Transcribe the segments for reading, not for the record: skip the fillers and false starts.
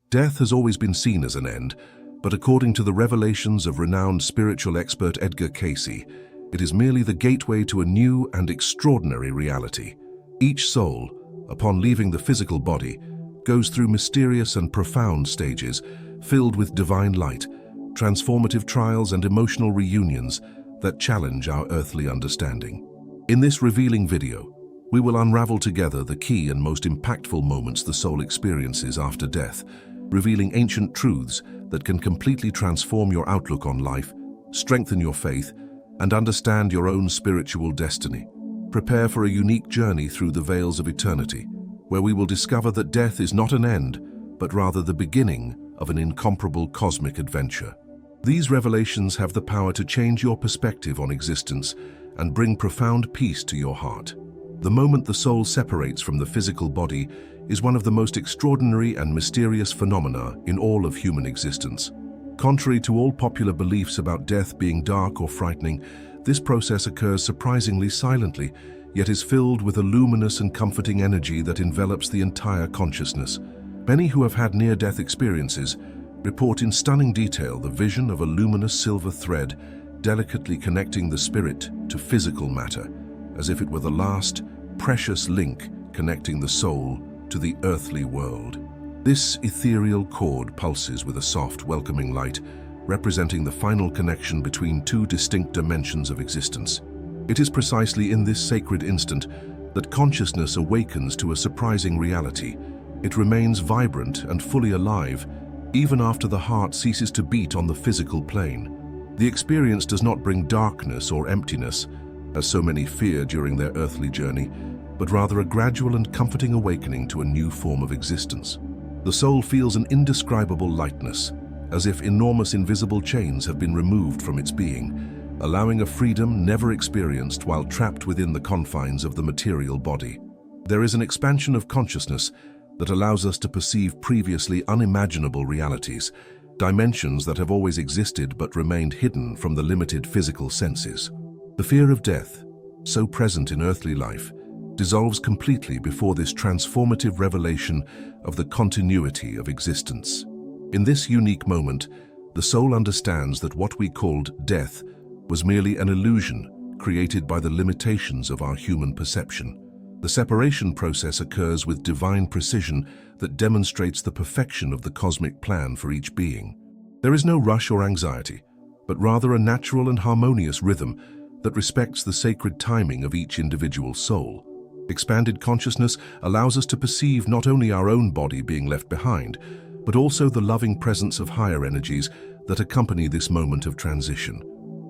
Death has always been seen as an end, but according to the revelations of renowned spiritual expert Edgar Cayce, it is merely the gateway to a new and extraordinary reality. Each soul, upon leaving the physical body, goes through mysterious and profound stages, filled with divine light, transformative trials and emotional reunions that challenge our earthly understanding. In this revealing video, we will unravel together the key and most impactful moments the soul experiences after death, revealing ancient truths that can completely transform your outlook on life, strengthen your faith, and understand your own spiritual destiny. Prepare for a unique journey through the veils of eternity, where we will discover that death is not an end, but rather the beginning of an incomparable cosmic adventure. These revelations have the power to change your perspective on existence and bring profound peace to your heart. The moment the soul separates from the physical body is one of the most extraordinary and mysterious phenomena in all of human existence. Contrary to all popular beliefs about death being dark or frightening, this process occurs surprisingly silently, yet is filled with a luminous and comforting energy that envelops the entire consciousness. Many who have had near-death experiences report in stunning detail the vision of a luminous silver thread delicately connecting the spirit to physical matter, as if it were the last, precious link connecting the soul to the earthly world. This ethereal cord pulses with a soft, welcoming light, representing the final connection between two distinct dimensions of existence. It is precisely in this sacred instant that consciousness awakens to a surprising reality. It remains vibrant and fully alive, even after the heart ceases to beat on the physical plane. The experience does not bring darkness or emptiness, as so many fear during their earthly journey, but rather a gradual and comforting awakening to a new form of existence. The soul feels an indescribable lightness, as if enormous invisible chains have been removed from its being, allowing a freedom never experienced while trapped within the confines of the material body. There is an expansion of consciousness that allows us to perceive previously unimaginable realities, dimensions that have always existed but remained hidden from the limited physical senses. The fear of death, so present in earthly life, dissolves completely before this transformative revelation of the continuity of existence. In this unique moment, the soul understands that what we called death was merely an illusion created by the limitations of our human perception. The separation process occurs with divine precision that demonstrates the perfection of the cosmic plan for each being. There is no rush or anxiety, but rather a natural and harmonious rhythm that respects the sacred timing of each individual soul. Expanded consciousness allows us to perceive not only our own body being left behind, but also the loving presence of higher energies that accompany this moment of transition.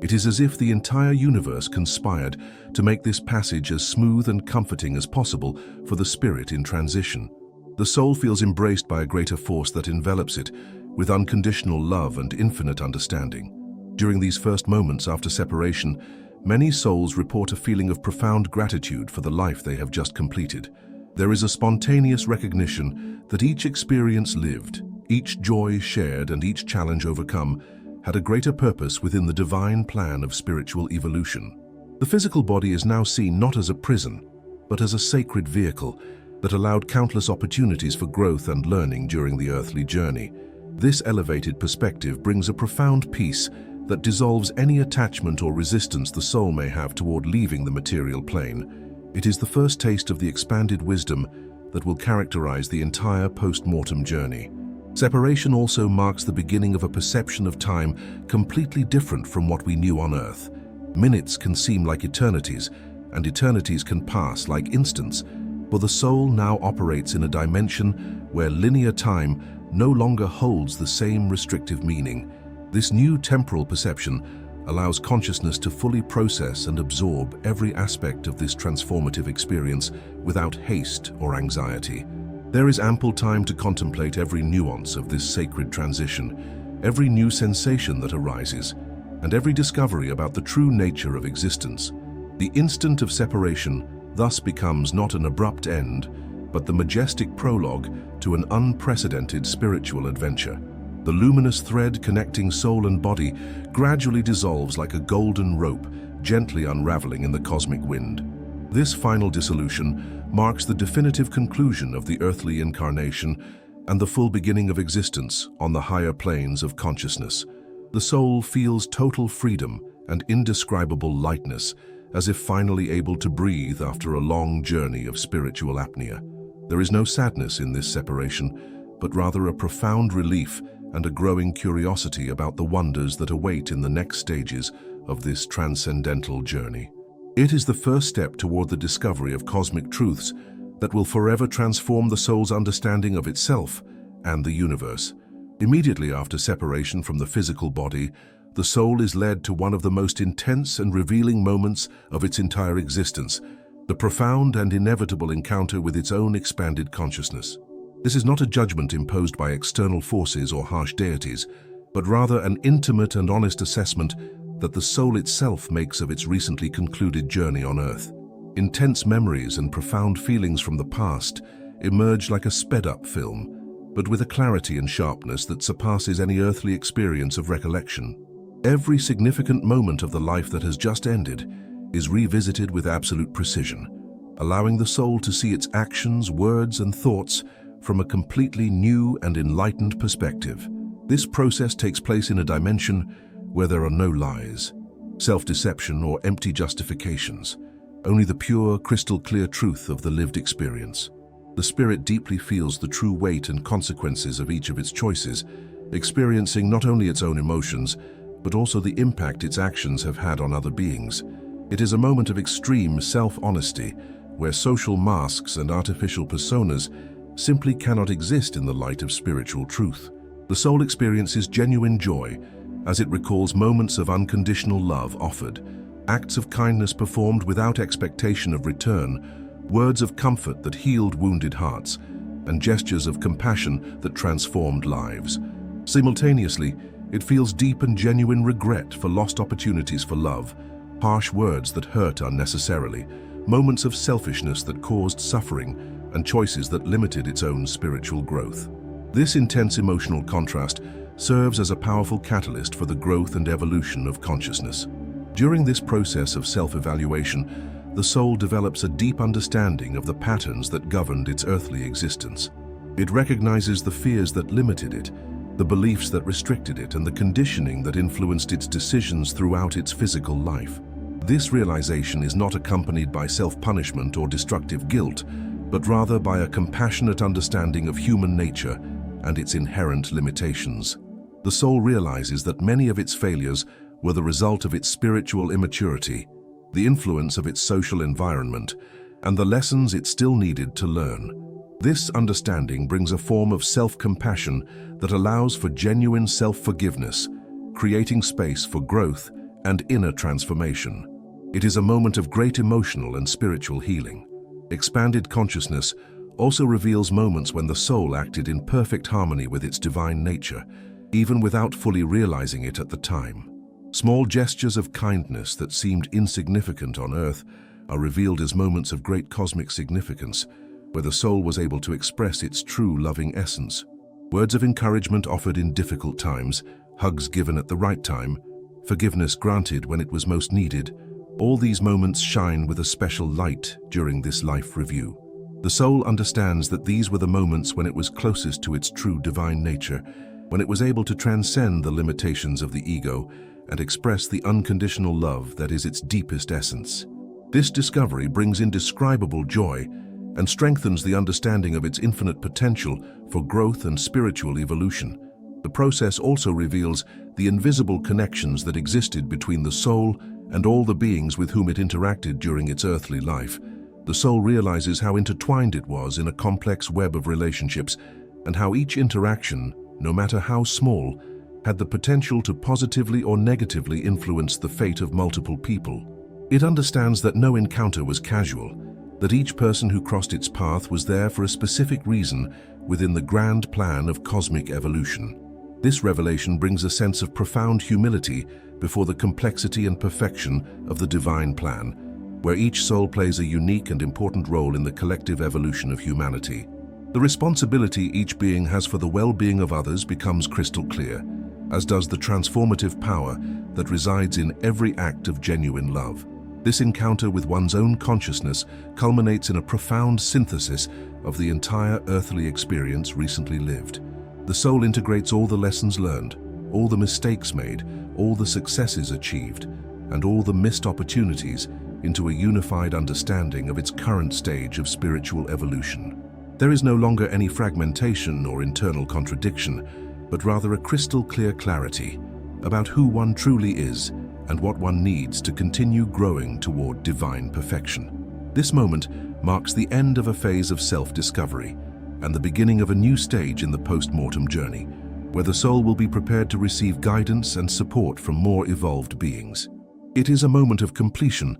It is as if the entire universe conspired to make this passage as smooth and comforting as possible for the spirit in transition. The soul feels embraced by a greater force that envelops it with unconditional love and infinite understanding. During these first moments after separation, many souls report a feeling of profound gratitude for the life they have just completed. There is a spontaneous recognition that each experience lived, each joy shared, and each challenge overcome had a greater purpose within the divine plan of spiritual evolution. The physical body is now seen not as a prison, but as a sacred vehicle that allowed countless opportunities for growth and learning during the earthly journey. This elevated perspective brings a profound peace that dissolves any attachment or resistance the soul may have toward leaving the material plane. It is the first taste of the expanded wisdom that will characterize the entire post-mortem journey. Separation also marks the beginning of a perception of time completely different from what we knew on Earth. Minutes can seem like eternities, and eternities can pass like instants, for the soul now operates in a dimension where linear time no longer holds the same restrictive meaning. This new temporal perception allows consciousness to fully process and absorb every aspect of this transformative experience without haste or anxiety. There is ample time to contemplate every nuance of this sacred transition, every new sensation that arises, and every discovery about the true nature of existence. The instant of separation thus becomes not an abrupt end, but the majestic prologue to an unprecedented spiritual adventure. The luminous thread connecting soul and body gradually dissolves like a golden rope, gently unraveling in the cosmic wind. This final dissolution marks the definitive conclusion of the earthly incarnation and the full beginning of existence on the higher planes of consciousness. The soul feels total freedom and indescribable lightness, as if finally able to breathe after a long journey of spiritual apnea. There is no sadness in this separation, but rather a profound relief and a growing curiosity about the wonders that await in the next stages of this transcendental journey. It is the first step toward the discovery of cosmic truths that will forever transform the soul's understanding of itself and the universe. Immediately after separation from the physical body, the soul is led to one of the most intense and revealing moments of its entire existence, the profound and inevitable encounter with its own expanded consciousness. This is not a judgment imposed by external forces or harsh deities, but rather an intimate and honest assessment that the soul itself makes of its recently concluded journey on Earth. Intense memories and profound feelings from the past emerge like a sped-up film, but with a clarity and sharpness that surpasses any earthly experience of recollection. Every significant moment of the life that has just ended is revisited with absolute precision, allowing the soul to see its actions, words, and thoughts from a completely new and enlightened perspective. This process takes place in a dimension where there are no lies, self-deception, or empty justifications, only the pure, crystal-clear truth of the lived experience. The spirit deeply feels the true weight and consequences of each of its choices, experiencing not only its own emotions, but also the impact its actions have had on other beings. It is a moment of extreme self-honesty, where social masks and artificial personas simply cannot exist in the light of spiritual truth. The soul experiences genuine joy as it recalls moments of unconditional love offered, acts of kindness performed without expectation of return, words of comfort that healed wounded hearts, and gestures of compassion that transformed lives. Simultaneously, it feels deep and genuine regret for lost opportunities for love, harsh words that hurt unnecessarily, moments of selfishness that caused suffering, and choices that limited its own spiritual growth. This intense emotional contrast serves as a powerful catalyst for the growth and evolution of consciousness. During this process of self-evaluation, the soul develops a deep understanding of the patterns that governed its earthly existence. It recognizes the fears that limited it, the beliefs that restricted it, and the conditioning that influenced its decisions throughout its physical life. This realization is not accompanied by self-punishment or destructive guilt, but rather by a compassionate understanding of human nature and its inherent limitations. The soul realizes that many of its failures were the result of its spiritual immaturity, the influence of its social environment, and the lessons it still needed to learn. This understanding brings a form of self-compassion that allows for genuine self-forgiveness, creating space for growth and inner transformation. It is a moment of great emotional and spiritual healing. Expanded consciousness also reveals moments when the soul acted in perfect harmony with its divine nature, even without fully realizing it at the time. Small gestures of kindness that seemed insignificant on Earth are revealed as moments of great cosmic significance, where the soul was able to express its true loving essence. Words of encouragement offered in difficult times, hugs given at the right time, forgiveness granted when it was most needed, all these moments shine with a special light during this life review. The soul understands that these were the moments when it was closest to its true divine nature, when it was able to transcend the limitations of the ego and express the unconditional love that is its deepest essence. This discovery brings indescribable joy and strengthens the understanding of its infinite potential for growth and spiritual evolution. The process also reveals the invisible connections that existed between the soul and all the beings with whom it interacted during its earthly life. The soul realizes how intertwined it was in a complex web of relationships, and how each interaction, no matter how small, had the potential to positively or negatively influence the fate of multiple people. It understands that no encounter was casual, that each person who crossed its path was there for a specific reason within the grand plan of cosmic evolution. This revelation brings a sense of profound humility before the complexity and perfection of the divine plan, where each soul plays a unique and important role in the collective evolution of humanity. The responsibility each being has for the well-being of others becomes crystal clear, as does the transformative power that resides in every act of genuine love. This encounter with one's own consciousness culminates in a profound synthesis of the entire earthly experience recently lived. The soul integrates all the lessons learned, all the mistakes made, all the successes achieved, and all the missed opportunities into a unified understanding of its current stage of spiritual evolution. There is no longer any fragmentation or internal contradiction, but rather a crystal clear clarity about who one truly is and what one needs to continue growing toward divine perfection. This moment marks the end of a phase of self-discovery and the beginning of a new stage in the post-mortem journey, where the soul will be prepared to receive guidance and support from more evolved beings. It is a moment of completion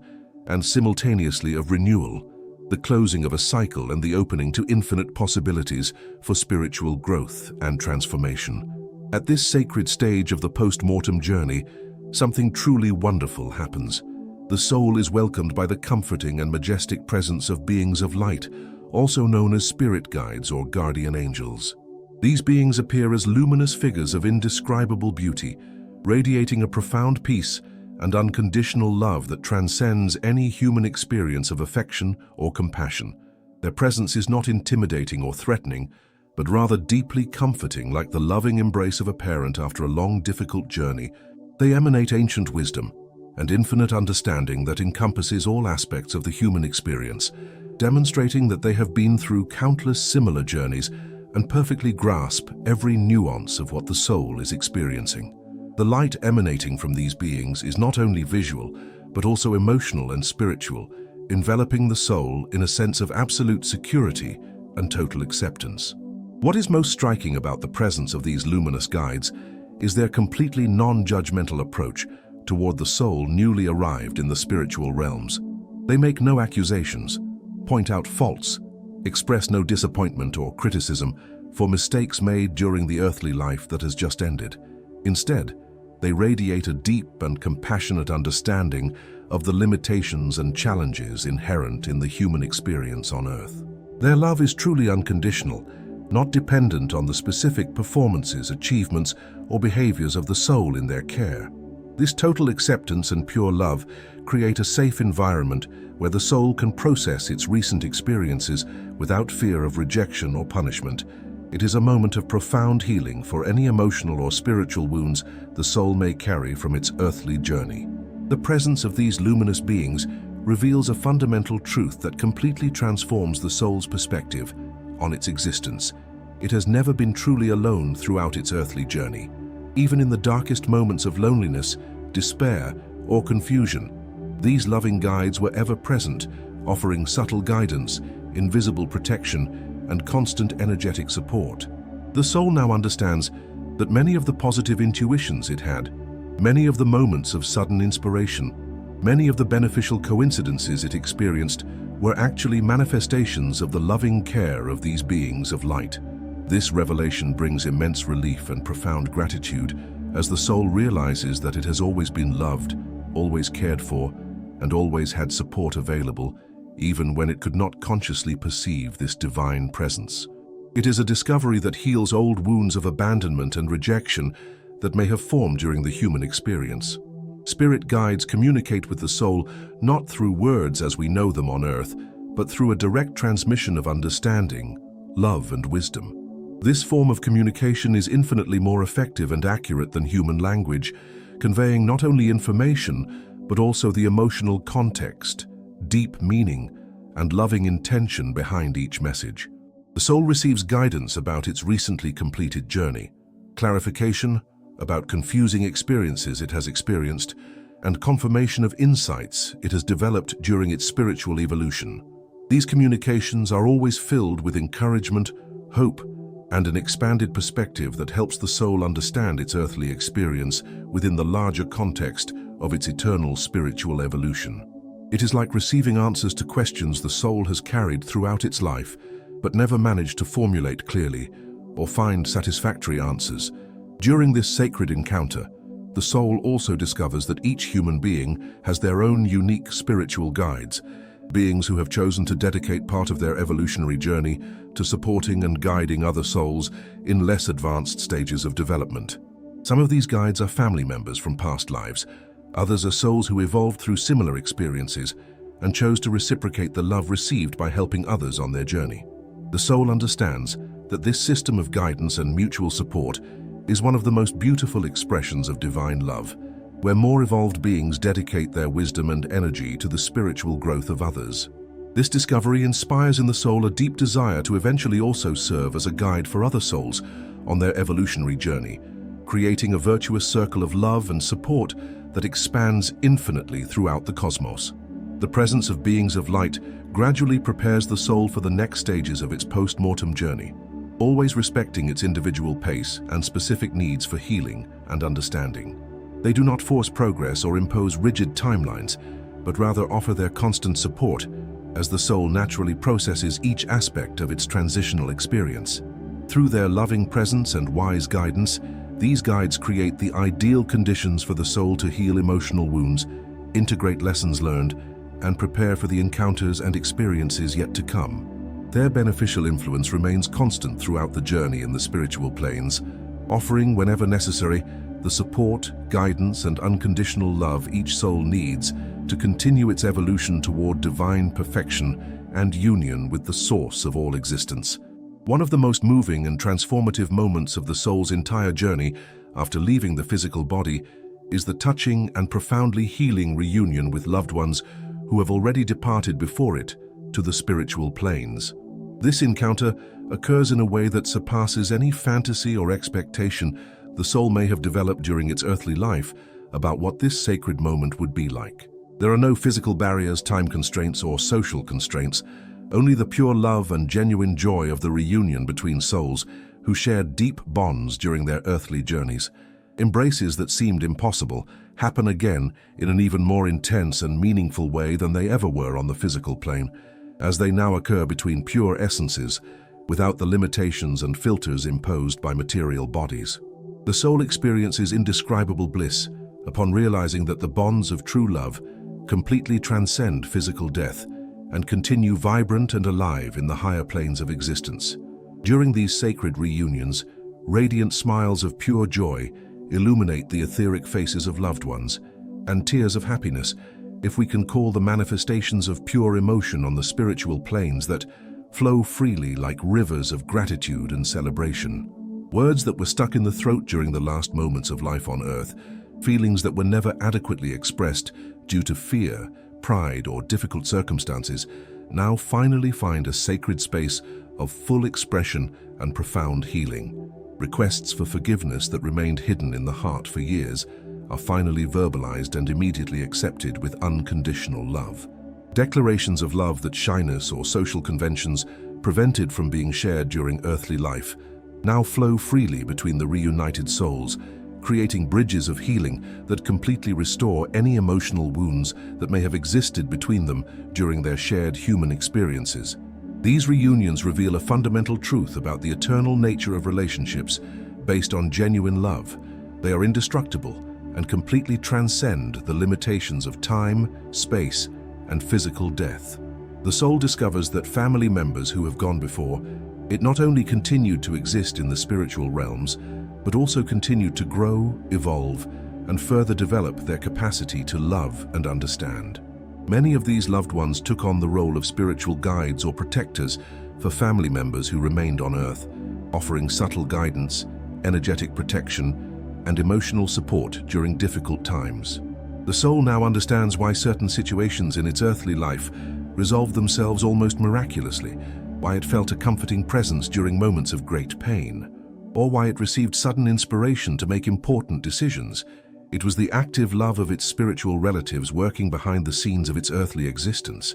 and simultaneously of renewal, the closing of a cycle and the opening to infinite possibilities for spiritual growth and transformation. At this sacred stage of the post-mortem journey, something truly wonderful happens. The soul is welcomed by the comforting and majestic presence of beings of light, also known as spirit guides or guardian angels. These beings appear as luminous figures of indescribable beauty, radiating a profound peace and unconditional love that transcends any human experience of affection or compassion. Their presence is not intimidating or threatening, but rather deeply comforting, like the loving embrace of a parent after a long, difficult journey. They emanate ancient wisdom and infinite understanding that encompasses all aspects of the human experience, demonstrating that they have been through countless similar journeys and perfectly grasp every nuance of what the soul is experiencing. The light emanating from these beings is not only visual, but also emotional and spiritual, enveloping the soul in a sense of absolute security and total acceptance. What is most striking about the presence of these luminous guides is their completely non-judgmental approach toward the soul newly arrived in the spiritual realms. They make no accusations, point out faults, express no disappointment or criticism for mistakes made during the earthly life that has just ended. Instead, they radiate a deep and compassionate understanding of the limitations and challenges inherent in the human experience on Earth. Their love is truly unconditional, not dependent on the specific performances, achievements, or behaviors of the soul in their care. This total acceptance and pure love create a safe environment where the soul can process its recent experiences without fear of rejection or punishment. It is a moment of profound healing for any emotional or spiritual wounds the soul may carry from its earthly journey. The presence of these luminous beings reveals a fundamental truth that completely transforms the soul's perspective on its existence. It has never been truly alone throughout its earthly journey. Even in the darkest moments of loneliness, despair, or confusion, these loving guides were ever present, offering subtle guidance, invisible protection, and constant energetic support. The soul now understands that many of the positive intuitions it had, many of the moments of sudden inspiration, many of the beneficial coincidences it experienced were actually manifestations of the loving care of these beings of light. This revelation brings immense relief and profound gratitude as the soul realizes that it has always been loved, always cared for, and always had support available, even when it could not consciously perceive this divine presence. It is a discovery that heals old wounds of abandonment and rejection that may have formed during the human experience. Spirit guides communicate with the soul not through words as we know them on Earth, but through a direct transmission of understanding, love, and wisdom. This form of communication is infinitely more effective and accurate than human language, conveying not only information, but also the emotional context, deep meaning, and loving intention behind each message. The soul receives guidance about its recently completed journey, clarification about confusing experiences it has experienced, and confirmation of insights it has developed during its spiritual evolution. These communications are always filled with encouragement, hope, and an expanded perspective that helps the soul understand its earthly experience within the larger context of its eternal spiritual evolution. It is like receiving answers to questions the soul has carried throughout its life, but never managed to formulate clearly or find satisfactory answers. During this sacred encounter, the soul also discovers that each human being has their own unique spiritual guides, beings who have chosen to dedicate part of their evolutionary journey to supporting and guiding other souls in less advanced stages of development. Some of these guides are family members from past lives. Others are souls who evolved through similar experiences and chose to reciprocate the love received by helping others on their journey. The soul understands that this system of guidance and mutual support is one of the most beautiful expressions of divine love, where more evolved beings dedicate their wisdom and energy to the spiritual growth of others. This discovery inspires in the soul a deep desire to eventually also serve as a guide for other souls on their evolutionary journey, creating a virtuous circle of love and support that expands infinitely throughout the cosmos. The presence of beings of light gradually prepares the soul for the next stages of its post-mortem journey, always respecting its individual pace and specific needs for healing and understanding. They do not force progress or impose rigid timelines, but rather offer their constant support as the soul naturally processes each aspect of its transitional experience. Through their loving presence and wise guidance, these guides create the ideal conditions for the soul to heal emotional wounds, integrate lessons learned, and prepare for the encounters and experiences yet to come. Their beneficial influence remains constant throughout the journey in the spiritual planes, offering, whenever necessary, the support, guidance, and unconditional love each soul needs to continue its evolution toward divine perfection and union with the source of all existence. One of the most moving and transformative moments of the soul's entire journey after leaving the physical body is the touching and profoundly healing reunion with loved ones who have already departed before it to the spiritual planes. This encounter occurs in a way that surpasses any fantasy or expectation the soul may have developed during its earthly life about what this sacred moment would be like. There are no physical barriers, time constraints, or social constraints, only the pure love and genuine joy of the reunion between souls who shared deep bonds during their earthly journeys. Embraces that seemed impossible happen again in an even more intense and meaningful way than they ever were on the physical plane, as they now occur between pure essences without the limitations and filters imposed by material bodies. The soul experiences indescribable bliss upon realizing that the bonds of true love completely transcend physical death and continue vibrant and alive in the higher planes of existence. During these sacred reunions, radiant smiles of pure joy illuminate the etheric faces of loved ones, and tears of happiness, if we can call the manifestations of pure emotion on the spiritual planes that flow freely like rivers of gratitude and celebration. Words that were stuck in the throat during the last moments of life on earth, feelings that were never adequately expressed due to fear, pride, or difficult circumstances, now finally find a sacred space of full expression and profound healing. Requests for forgiveness that remained hidden in the heart for years are finally verbalized and immediately accepted with unconditional love. Declarations of love that shyness or social conventions prevented from being shared during earthly life now flow freely between the reunited souls, creating bridges of healing that completely restore any emotional wounds that may have existed between them during their shared human experiences. These reunions reveal a fundamental truth about the eternal nature of relationships based on genuine love. They are indestructible and completely transcend the limitations of time, space, and physical death. The soul discovers that family members who have gone before it not only continued to exist in the spiritual realms, but also continued to grow, evolve, and further develop their capacity to love and understand. Many of these loved ones took on the role of spiritual guides or protectors for family members who remained on Earth, offering subtle guidance, energetic protection, and emotional support during difficult times. The soul now understands why certain situations in its earthly life resolved themselves almost miraculously, why it felt a comforting presence during moments of great pain, or why it received sudden inspiration to make important decisions. It was the active love of its spiritual relatives working behind the scenes of its earthly existence.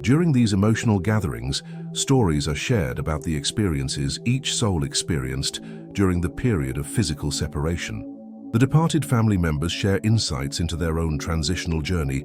During these emotional gatherings, stories are shared about the experiences each soul experienced during the period of physical separation. The departed family members share insights into their own transitional journey,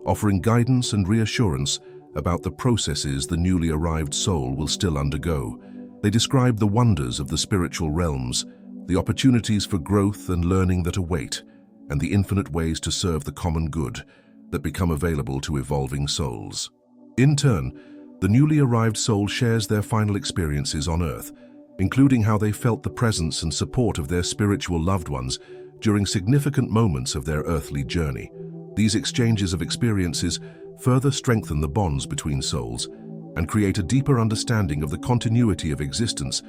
offering guidance and reassurance about the processes the newly arrived soul will still undergo. They describe the wonders of the spiritual realms, the opportunities for growth and learning that await, and the infinite ways to serve the common good that become available to evolving souls. In turn, the newly arrived soul shares their final experiences on Earth, including how they felt the presence and support of their spiritual loved ones during significant moments of their earthly journey. These exchanges of experiences further strengthen the bonds between souls, and create a deeper understanding of the continuity of existence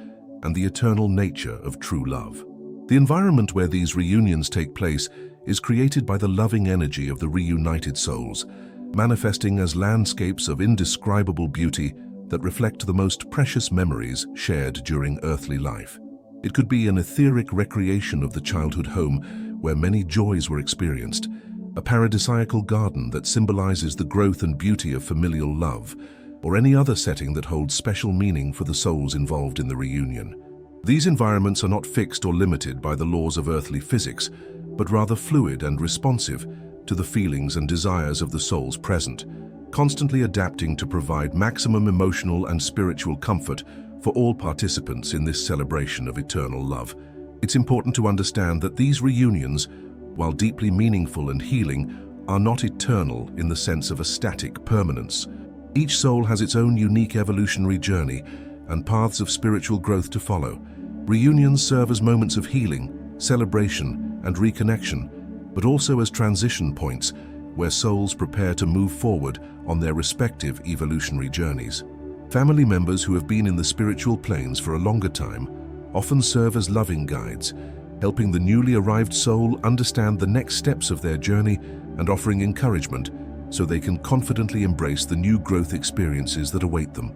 and the eternal nature of true love. The environment where these reunions take place is created by the loving energy of the reunited souls, manifesting as landscapes of indescribable beauty that reflect the most precious memories shared during earthly life. It could be an etheric recreation of the childhood home where many joys were experienced, a paradisiacal garden that symbolizes the growth and beauty of familial love, or any other setting that holds special meaning for the souls involved in the reunion. These environments are not fixed or limited by the laws of earthly physics, but rather fluid and responsive to the feelings and desires of the souls present, constantly adapting to provide maximum emotional and spiritual comfort for all participants in this celebration of eternal love. It's important to understand that these reunions, while deeply meaningful and healing, are not eternal in the sense of a static permanence. Each soul has its own unique evolutionary journey and paths of spiritual growth to follow. Reunions serve as moments of healing, celebration, and reconnection, but also as transition points where souls prepare to move forward on their respective evolutionary journeys. Family members who have been in the spiritual planes for a longer time often serve as loving guides, helping the newly arrived soul understand the next steps of their journey and offering encouragement so they can confidently embrace the new growth experiences that await them.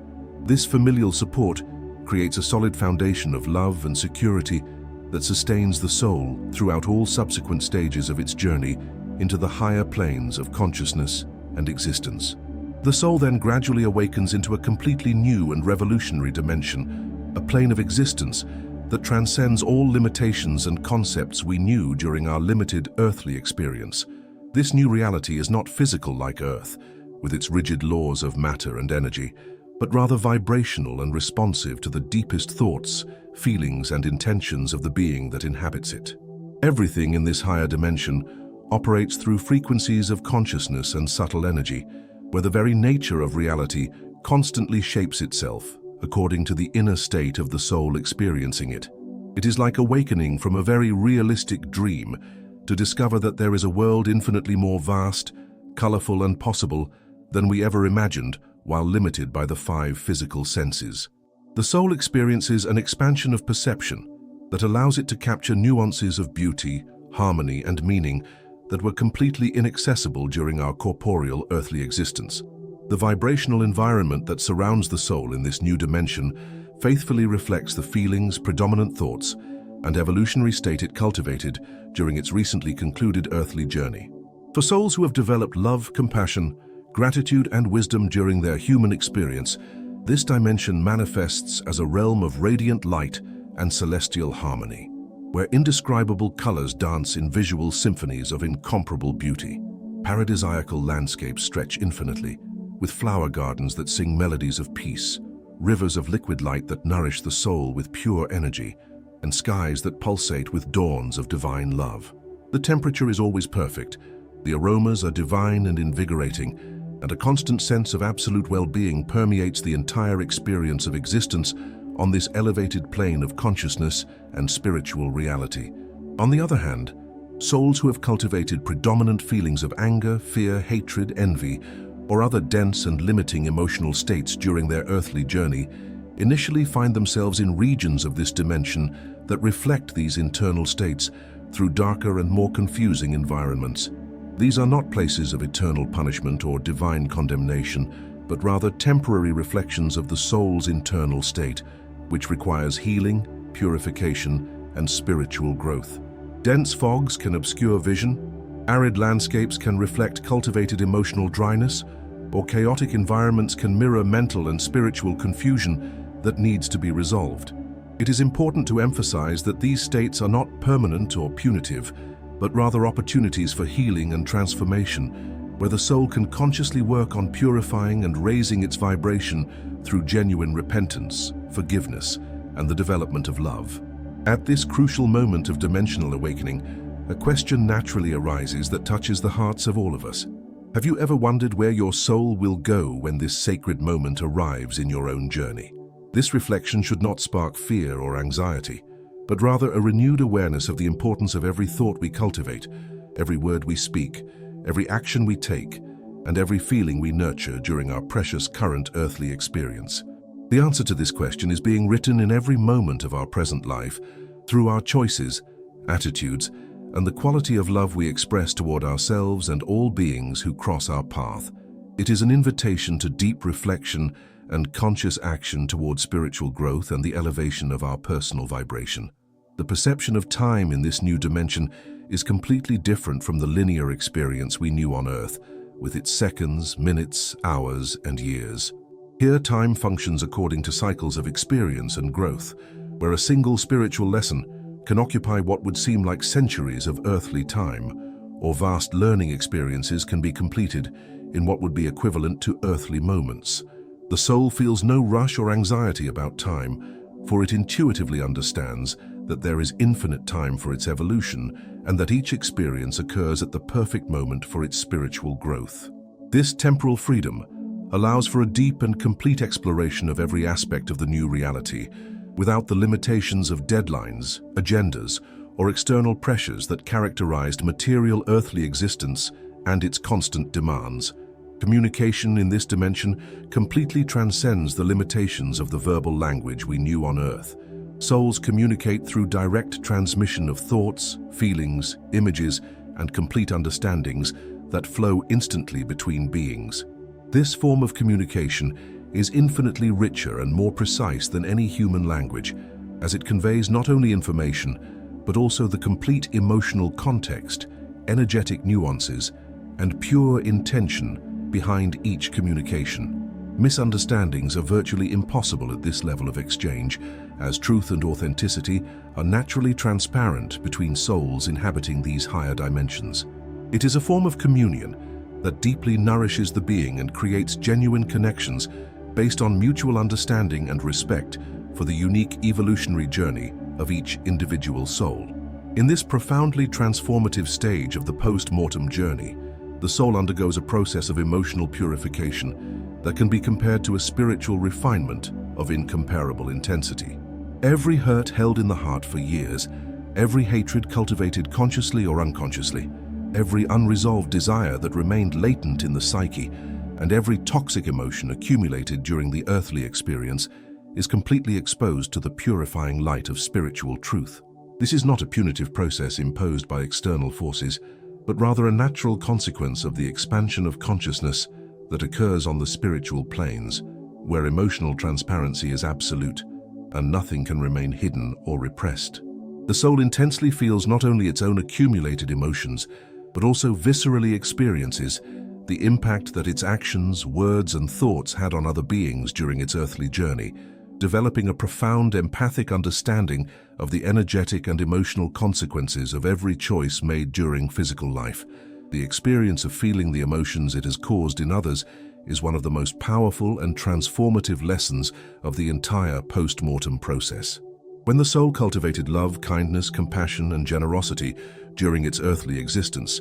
This familial support creates a solid foundation of love and security that sustains the soul throughout all subsequent stages of its journey into the higher planes of consciousness and existence. The soul then gradually awakens into a completely new and revolutionary dimension, a plane of existence that transcends all limitations and concepts we knew during our limited earthly experience. This new reality is not physical like Earth, with its rigid laws of matter and energy, but rather vibrational and responsive to the deepest thoughts, feelings, and intentions of the being that inhabits it. Everything in this higher dimension operates through frequencies of consciousness and subtle energy, where the very nature of reality constantly shapes itself according to the inner state of the soul experiencing it. It is like awakening from a very realistic dream to discover that there is a world infinitely more vast, colorful, and possible than we ever imagined while limited by the 5 physical senses. The soul experiences an expansion of perception that allows it to capture nuances of beauty, harmony, and meaning that were completely inaccessible during our corporeal earthly existence. The vibrational environment that surrounds the soul in this new dimension faithfully reflects the feelings, predominant thoughts, and evolutionary state it cultivated during its recently concluded earthly journey. For souls who have developed love, compassion, gratitude, and wisdom during their human experience, this dimension manifests as a realm of radiant light and celestial harmony, where indescribable colors dance in visual symphonies of incomparable beauty. Paradisiacal landscapes stretch infinitely, with flower gardens that sing melodies of peace, rivers of liquid light that nourish the soul with pure energy, and skies that pulsate with dawns of divine love. The temperature is always perfect, the aromas are divine and invigorating, and a constant sense of absolute well-being permeates the entire experience of existence on this elevated plane of consciousness and spiritual reality. On the other hand, souls who have cultivated predominant feelings of anger, fear, hatred, envy, or other dense and limiting emotional states during their earthly journey initially find themselves in regions of this dimension that reflect these internal states through darker and more confusing environments. These are not places of eternal punishment or divine condemnation, but rather temporary reflections of the soul's internal state, which requires healing, purification, and spiritual growth. Dense fogs can obscure vision, arid landscapes can reflect cultivated emotional dryness, or chaotic environments can mirror mental and spiritual confusion that needs to be resolved. It is important to emphasize that these states are not permanent or punitive, but rather opportunities for healing and transformation, where the soul can consciously work on purifying and raising its vibration through genuine repentance, forgiveness, and the development of love. At this crucial moment of dimensional awakening, a question naturally arises that touches the hearts of all of us. Have you ever wondered where your soul will go when this sacred moment arrives in your own journey? This reflection should not spark fear or anxiety, but rather a renewed awareness of the importance of every thought we cultivate, every word we speak, every action we take, and every feeling we nurture during our precious current earthly experience? The answer to this question is being written in every moment of our present life through our choices, attitudes, and the quality of love we express toward ourselves and all beings who cross our path. It is an invitation to deep reflection and conscious action toward spiritual growth and the elevation of our personal vibration. The perception of time in this new dimension is completely different from the linear experience we knew on Earth, with its seconds, minutes, hours, and years. Here, time functions according to cycles of experience and growth, where a single spiritual lesson can occupy what would seem like centuries of earthly time, or vast learning experiences can be completed in what would be equivalent to earthly moments. The soul feels no rush or anxiety about time, for it intuitively understands that there is infinite time for its evolution and that each experience occurs at the perfect moment for its spiritual growth. This temporal freedom allows for a deep and complete exploration of every aspect of the new reality, without the limitations of deadlines, agendas, or external pressures that characterized material earthly existence and its constant demands. Communication in this dimension completely transcends the limitations of the verbal language we knew on Earth. Souls communicate through direct transmission of thoughts, feelings, images, and complete understandings that flow instantly between beings. This form of communication is infinitely richer and more precise than any human language, as it conveys not only information, but also the complete emotional context, energetic nuances, and pure intention behind each communication. Misunderstandings are virtually impossible at this level of exchange, as truth and authenticity are naturally transparent between souls inhabiting these higher dimensions. It is a form of communion that deeply nourishes the being and creates genuine connections based on mutual understanding and respect for the unique evolutionary journey of each individual soul. In this profoundly transformative stage of the post-mortem journey, the soul undergoes a process of emotional purification that can be compared to a spiritual refinement of incomparable intensity. Every hurt held in the heart for years, every hatred cultivated consciously or unconsciously, every unresolved desire that remained latent in the psyche, and every toxic emotion accumulated during the earthly experience is completely exposed to the purifying light of spiritual truth. This is not a punitive process imposed by external forces, but rather a natural consequence of the expansion of consciousness that occurs on the spiritual planes, where emotional transparency is absolute and nothing can remain hidden or repressed. The soul intensely feels not only its own accumulated emotions, but also viscerally experiences the impact that its actions, words, and thoughts had on other beings during its earthly journey, developing a profound empathic understanding of the energetic and emotional consequences of every choice made during physical life. The experience of feeling the emotions it has caused in others is one of the most powerful and transformative lessons of the entire post-mortem process. When the soul cultivated love, kindness, compassion, and generosity during its earthly existence,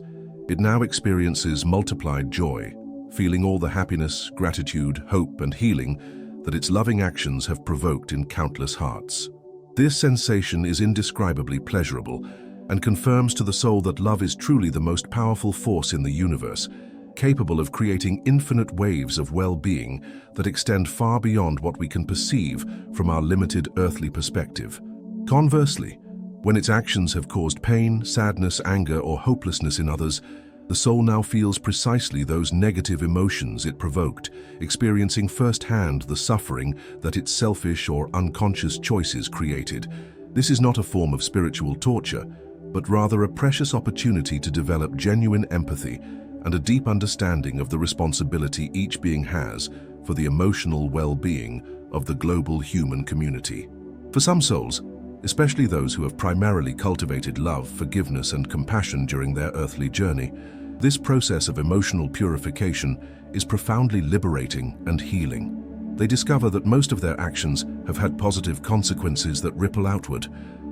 it now experiences multiplied joy, feeling all the happiness, gratitude, hope, and healing that its loving actions have provoked in countless hearts. This sensation is indescribably pleasurable and confirms to the soul that love is truly the most powerful force in the universe, capable of creating infinite waves of well-being that extend far beyond what we can perceive from our limited earthly perspective. Conversely, when its actions have caused pain, sadness, anger, or hopelessness in others, the soul now feels precisely those negative emotions it provoked, experiencing firsthand the suffering that its selfish or unconscious choices created. This is not a form of spiritual torture, but rather a precious opportunity to develop genuine empathy and a deep understanding of the responsibility each being has for the emotional well-being of the global human community. For some souls, especially those who have primarily cultivated love, forgiveness, and compassion during their earthly journey, this process of emotional purification is profoundly liberating and healing. They discover that most of their actions have had positive consequences that ripple outward,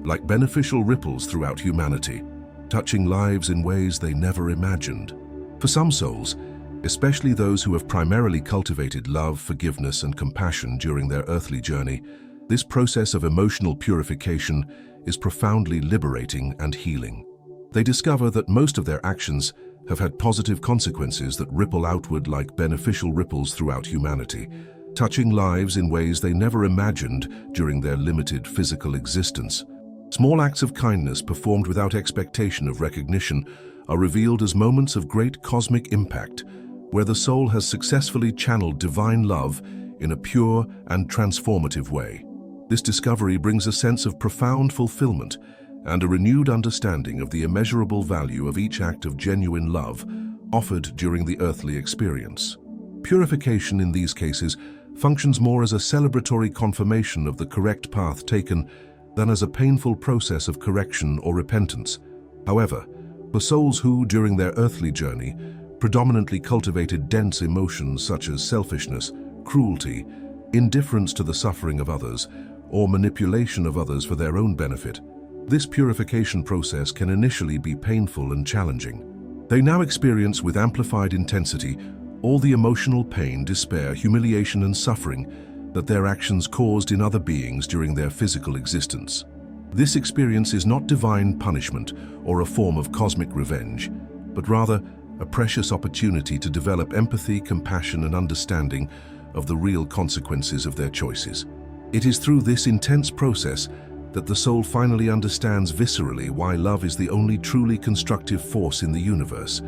like beneficial ripples throughout humanity, touching lives in ways they never imagined. For some souls, especially those who have primarily cultivated love, forgiveness, and compassion during their earthly journey, this process of emotional purification is profoundly liberating and healing. They discover that most of their actions have had positive consequences that ripple outward like beneficial ripples throughout humanity, touching lives in ways they never imagined during their limited physical existence. Small acts of kindness performed without expectation of recognition are revealed as moments of great cosmic impact, where the soul has successfully channeled divine love in a pure and transformative way. This discovery brings a sense of profound fulfillment and a renewed understanding of the immeasurable value of each act of genuine love offered during the earthly experience. Purification in these cases functions more as a celebratory confirmation of the correct path taken than as a painful process of correction or repentance. However, for souls who, during their earthly journey, predominantly cultivated dense emotions such as selfishness, cruelty, indifference to the suffering of others, or manipulation of others for their own benefit, this purification process can initially be painful and challenging. They now experience with amplified intensity all the emotional pain, despair, humiliation, and suffering that their actions caused in other beings during their physical existence. This experience is not divine punishment or a form of cosmic revenge, but rather a precious opportunity to develop empathy, compassion, and understanding of the real consequences of their choices. It is through this intense process that the soul finally understands viscerally why love is the only truly constructive force in the universe,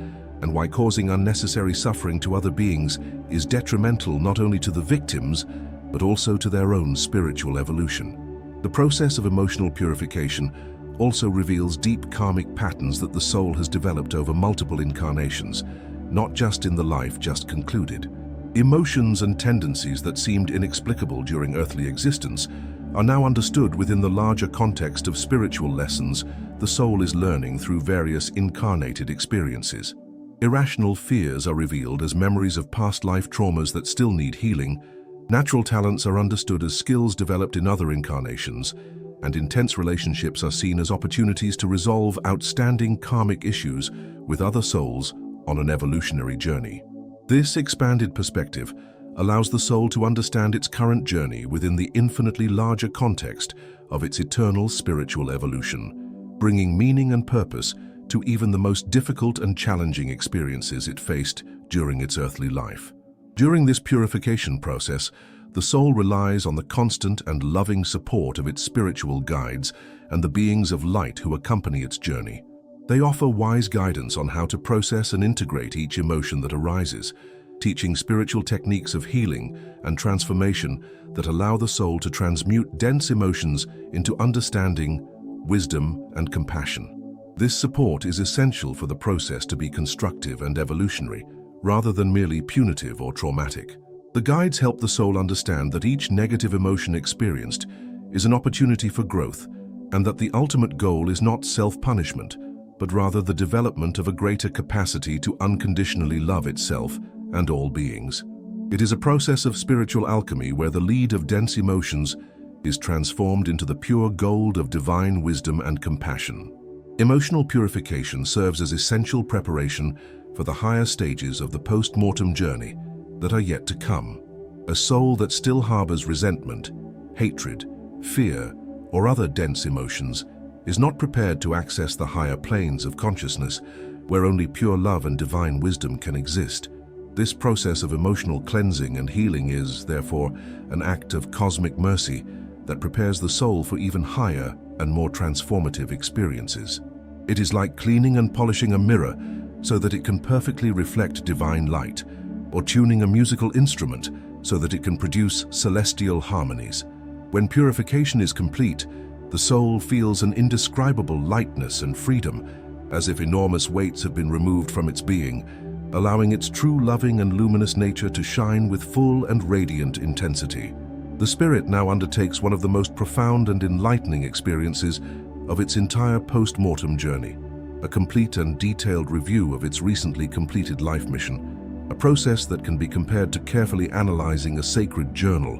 and why causing unnecessary suffering to other beings is detrimental not only to the victims, but also to their own spiritual evolution. The process of emotional purification also reveals deep karmic patterns that the soul has developed over multiple incarnations, not just in the life just concluded. Emotions and tendencies that seemed inexplicable during earthly existence are now understood within the larger context of spiritual lessons the soul is learning through various incarnated experiences. Irrational fears are revealed as memories of past life traumas that still need healing. Natural talents are understood as skills developed in other incarnations, and intense relationships are seen as opportunities to resolve outstanding karmic issues with other souls on an evolutionary journey. This expanded perspective allows the soul to understand its current journey within the infinitely larger context of its eternal spiritual evolution, bringing meaning and purpose to even the most difficult and challenging experiences it faced during its earthly life. During this purification process, the soul relies on the constant and loving support of its spiritual guides and the beings of light who accompany its journey. They offer wise guidance on how to process and integrate each emotion that arises, teaching spiritual techniques of healing and transformation that allow the soul to transmute dense emotions into understanding, wisdom, and compassion. This support is essential for the process to be constructive and evolutionary, rather than merely punitive or traumatic. The guides help the soul understand that each negative emotion experienced is an opportunity for growth, and that the ultimate goal is not self-punishment, but rather the development of a greater capacity to unconditionally love itself and all beings. It is a process of spiritual alchemy where the lead of dense emotions is transformed into the pure gold of divine wisdom and compassion. Emotional purification serves as essential preparation for the higher stages of the post-mortem journey that are yet to come. A soul that still harbors resentment, hatred, fear, or other dense emotions is not prepared to access the higher planes of consciousness where only pure love and divine wisdom can exist. This process of emotional cleansing and healing is, therefore, an act of cosmic mercy that prepares the soul for even higher and more transformative experiences. It is like cleaning and polishing a mirror so that it can perfectly reflect divine light, or tuning a musical instrument so that it can produce celestial harmonies. When purification is complete, the soul feels an indescribable lightness and freedom, as if enormous weights have been removed from its being, allowing its true loving and luminous nature to shine with full and radiant intensity. The spirit now undertakes one of the most profound and enlightening experiences of its entire post-mortem journey, a complete and detailed review of its recently completed life mission, a process that can be compared to carefully analyzing a sacred journal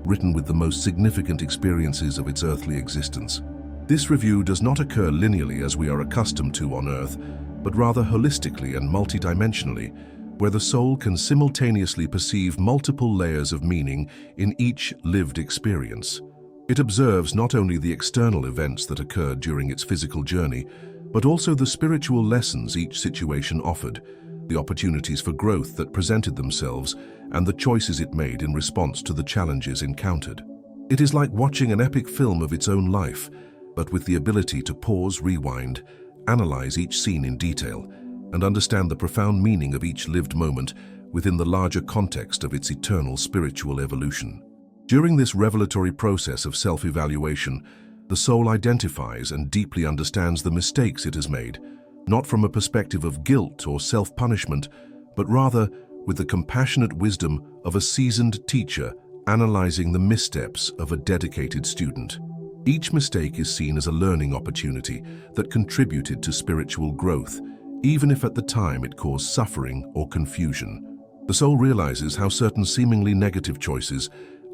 written with the most significant experiences of its earthly existence. This review does not occur linearly as we are accustomed to on Earth, but rather holistically and multidimensionally, where the soul can simultaneously perceive multiple layers of meaning in each lived experience. It observes not only the external events that occurred during its physical journey, but also the spiritual lessons each situation offered, the opportunities for growth that presented themselves, and the choices it made in response to the challenges encountered. It is like watching an epic film of its own life, but with the ability to pause, rewind, analyze each scene in detail, and understand the profound meaning of each lived moment within the larger context of its eternal spiritual evolution. During this revelatory process of self-evaluation, the soul identifies and deeply understands the mistakes it has made, not from a perspective of guilt or self-punishment, but rather with the compassionate wisdom of a seasoned teacher analyzing the missteps of a dedicated student. Each mistake is seen as a learning opportunity that contributed to spiritual growth, even if at the time it caused suffering or confusion. The soul realizes how certain seemingly negative choices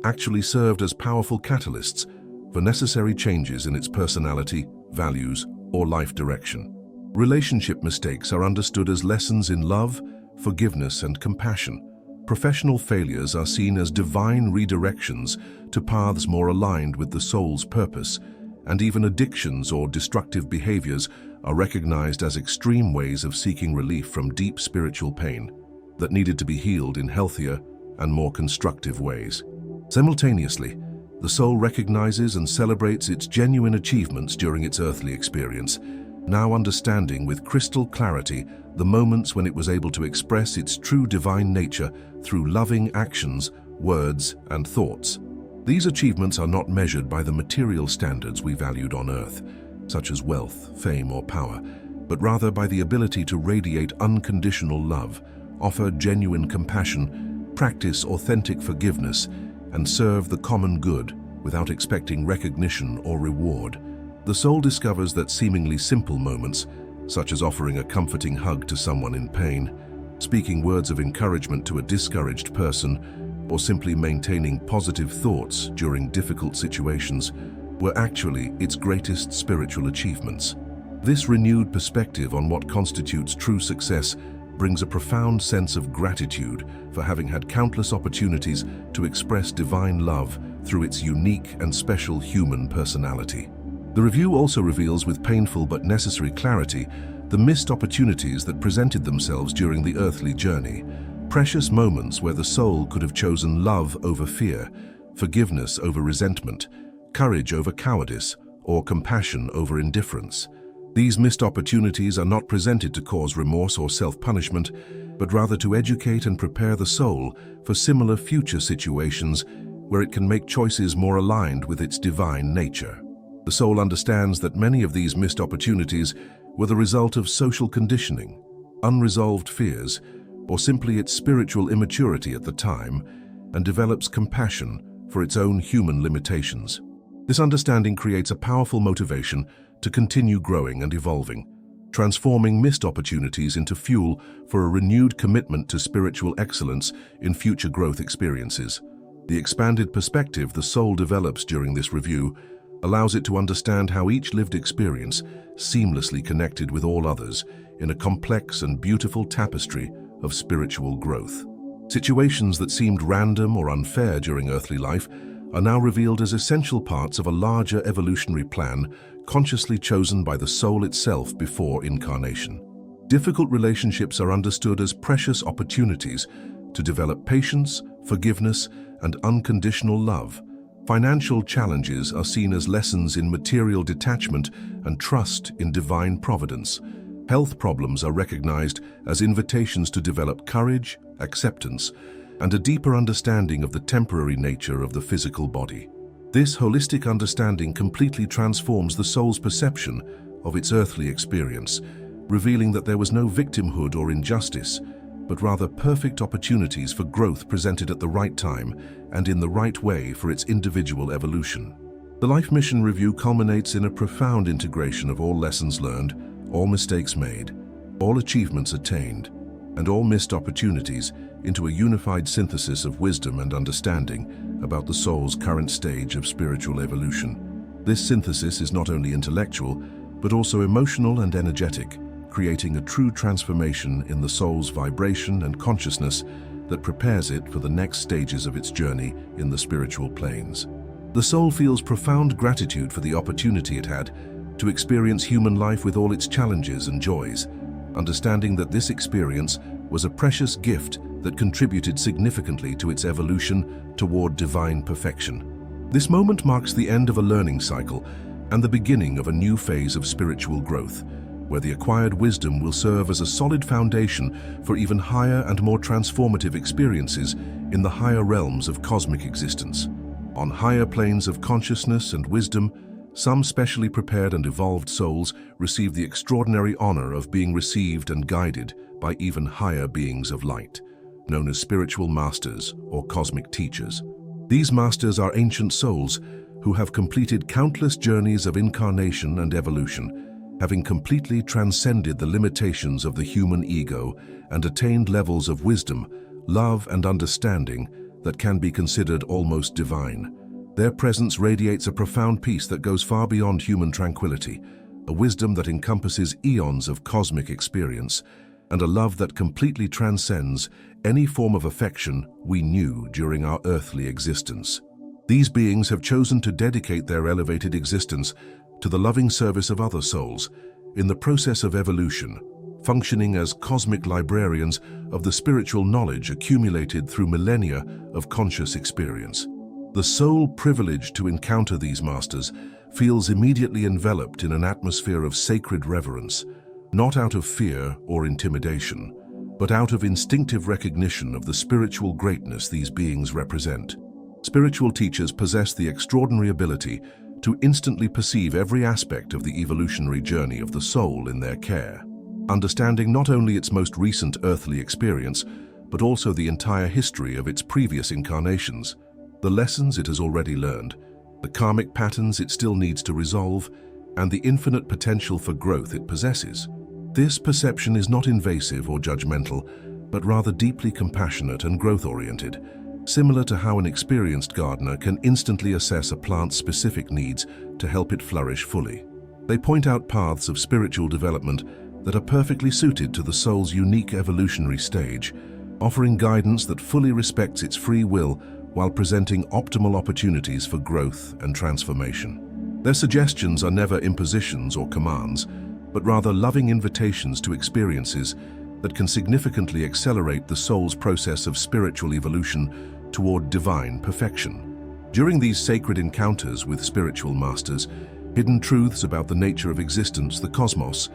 actually served as powerful catalysts for necessary changes in its personality, values, or life direction. Relationship mistakes are understood as lessons in love, forgiveness, and compassion. Professional failures are seen as divine redirections to paths more aligned with the soul's purpose, and even addictions or destructive behaviors are recognized as extreme ways of seeking relief from deep spiritual pain that needed to be healed in healthier and more constructive ways. Simultaneously, the soul recognizes and celebrates its genuine achievements during its earthly experience, now understanding with crystal clarity the moments when it was able to express its true divine nature through loving actions, words, and thoughts. These achievements are not measured by the material standards we valued on earth, such as wealth, fame, or power, but rather by the ability to radiate unconditional love, offer genuine compassion, practice authentic forgiveness, and serve the common good without expecting recognition or reward. The soul discovers that seemingly simple moments, such as offering a comforting hug to someone in pain, speaking words of encouragement to a discouraged person, or simply maintaining positive thoughts during difficult situations, were actually its greatest spiritual achievements. This renewed perspective on what constitutes true success brings a profound sense of gratitude for having had countless opportunities to express divine love through its unique and special human personality. The review also reveals with painful but necessary clarity the missed opportunities that presented themselves during the earthly journey, precious moments where the soul could have chosen love over fear, forgiveness over resentment, courage over cowardice, or compassion over indifference. These missed opportunities are not presented to cause remorse or self-punishment, but rather to educate and prepare the soul for similar future situations where it can make choices more aligned with its divine nature. The soul understands that many of these missed opportunities were the result of social conditioning, unresolved fears, or simply its spiritual immaturity at the time, and develops compassion for its own human limitations. This understanding creates a powerful motivation to continue growing and evolving, transforming missed opportunities into fuel for a renewed commitment to spiritual excellence in future growth experiences. The expanded perspective the soul develops during this review allows it to understand how each lived experience seamlessly connected with all others in a complex and beautiful tapestry of spiritual growth. Situations that seemed random or unfair during earthly life are now revealed as essential parts of a larger evolutionary plan consciously chosen by the soul itself before incarnation. Difficult relationships are understood as precious opportunities to develop patience, forgiveness, and unconditional love. Financial challenges are seen as lessons in material detachment and trust in divine providence. Health problems are recognized as invitations to develop courage, acceptance, and a deeper understanding of the temporary nature of the physical body. This holistic understanding completely transforms the soul's perception of its earthly experience, revealing that there was no victimhood or injustice, but rather perfect opportunities for growth presented at the right time and in the right way for its individual evolution. The Life Mission Review culminates in a profound integration of all lessons learned, all mistakes made, all achievements attained, and all missed opportunities into a unified synthesis of wisdom and understanding about the soul's current stage of spiritual evolution. This synthesis is not only intellectual, but also emotional and energetic, creating a true transformation in the soul's vibration and consciousness that prepares it for the next stages of its journey in the spiritual planes. The soul feels profound gratitude for the opportunity it had, to experience human life with all its challenges and joys, understanding that this experience was a precious gift that contributed significantly to its evolution toward divine perfection. This moment marks the end of a learning cycle and the beginning of a new phase of spiritual growth, where the acquired wisdom will serve as a solid foundation for even higher and more transformative experiences in the higher realms of cosmic existence. On higher planes of consciousness and wisdom, some specially prepared and evolved souls receive the extraordinary honor of being received and guided by even higher beings of light, known as spiritual masters or cosmic teachers. These masters are ancient souls who have completed countless journeys of incarnation and evolution, having completely transcended the limitations of the human ego and attained levels of wisdom, love, and understanding that can be considered almost divine. Their presence radiates a profound peace that goes far beyond human tranquility, a wisdom that encompasses eons of cosmic experience, and a love that completely transcends any form of affection we knew during our earthly existence. These beings have chosen to dedicate their elevated existence to the loving service of other souls in the process of evolution, functioning as cosmic librarians of the spiritual knowledge accumulated through millennia of conscious experience. The soul privileged to encounter these masters feels immediately enveloped in an atmosphere of sacred reverence, not out of fear or intimidation, but out of instinctive recognition of the spiritual greatness these beings represent. Spiritual teachers possess the extraordinary ability to instantly perceive every aspect of the evolutionary journey of the soul in their care, understanding not only its most recent earthly experience, but also the entire history of its previous incarnations, the lessons it has already learned, the karmic patterns it still needs to resolve, and the infinite potential for growth it possesses. This perception is not invasive or judgmental, but rather deeply compassionate and growth-oriented, similar to how an experienced gardener can instantly assess a plant's specific needs to help it flourish fully. They point out paths of spiritual development that are perfectly suited to the soul's unique evolutionary stage, offering guidance that fully respects its free will while presenting optimal opportunities for growth and transformation. Their suggestions are never impositions or commands, but rather loving invitations to experiences that can significantly accelerate the soul's process of spiritual evolution toward divine perfection. During these sacred encounters with spiritual masters, hidden truths about the nature of existence, the cosmos,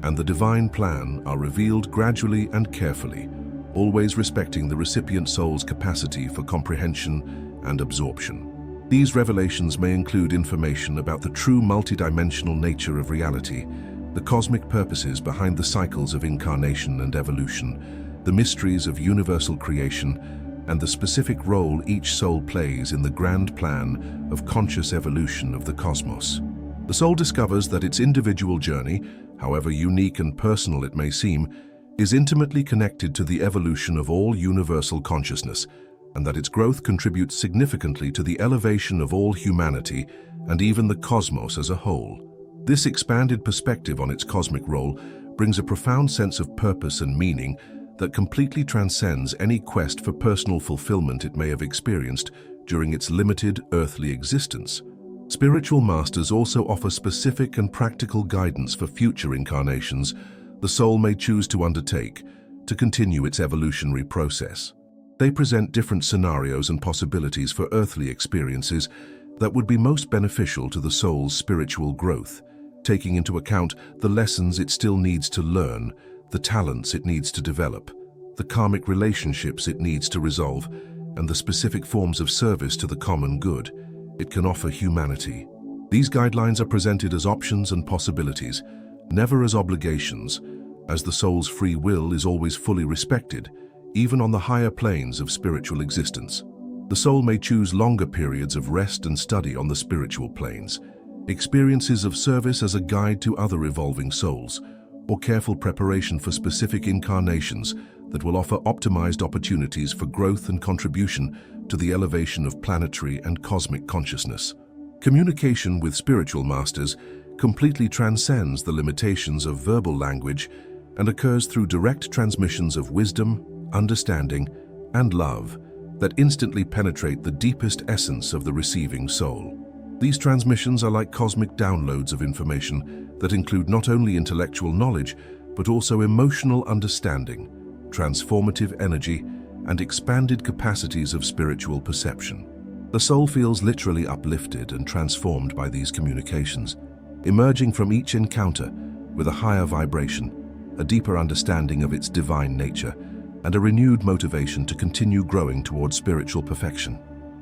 and the divine plan are revealed gradually and carefully, always respecting the recipient soul's capacity for comprehension and absorption. These revelations may include information about the true multidimensional nature of reality, the cosmic purposes behind the cycles of incarnation and evolution, the mysteries of universal creation, and the specific role each soul plays in the grand plan of conscious evolution of the cosmos. The soul discovers that its individual journey, however unique and personal it may seem, is intimately connected to the evolution of all universal consciousness, and that its growth contributes significantly to the elevation of all humanity and even the cosmos as a whole. This expanded perspective on its cosmic role brings a profound sense of purpose and meaning that completely transcends any quest for personal fulfillment it may have experienced during its limited earthly existence. Spiritual masters also offer specific and practical guidance for future incarnations the soul may choose to undertake to continue its evolutionary process. They present different scenarios and possibilities for earthly experiences that would be most beneficial to the soul's spiritual growth, taking into account the lessons it still needs to learn, the talents it needs to develop, the karmic relationships it needs to resolve, and the specific forms of service to the common good it can offer humanity. These guidelines are presented as options and possibilities, never as obligations, as the soul's free will is always fully respected, even on the higher planes of spiritual existence. The soul may choose longer periods of rest and study on the spiritual planes, experiences of service as a guide to other evolving souls, or careful preparation for specific incarnations that will offer optimized opportunities for growth and contribution to the elevation of planetary and cosmic consciousness. Communication with spiritual masters completely transcends the limitations of verbal language and occurs through direct transmissions of wisdom, understanding, and love that instantly penetrate the deepest essence of the receiving soul. These transmissions are like cosmic downloads of information that include not only intellectual knowledge, but also emotional understanding, transformative energy, and expanded capacities of spiritual perception. The soul feels literally uplifted and transformed by these communications, emerging from each encounter with a higher vibration, a deeper understanding of its divine nature, and a renewed motivation to continue growing towards spiritual perfection.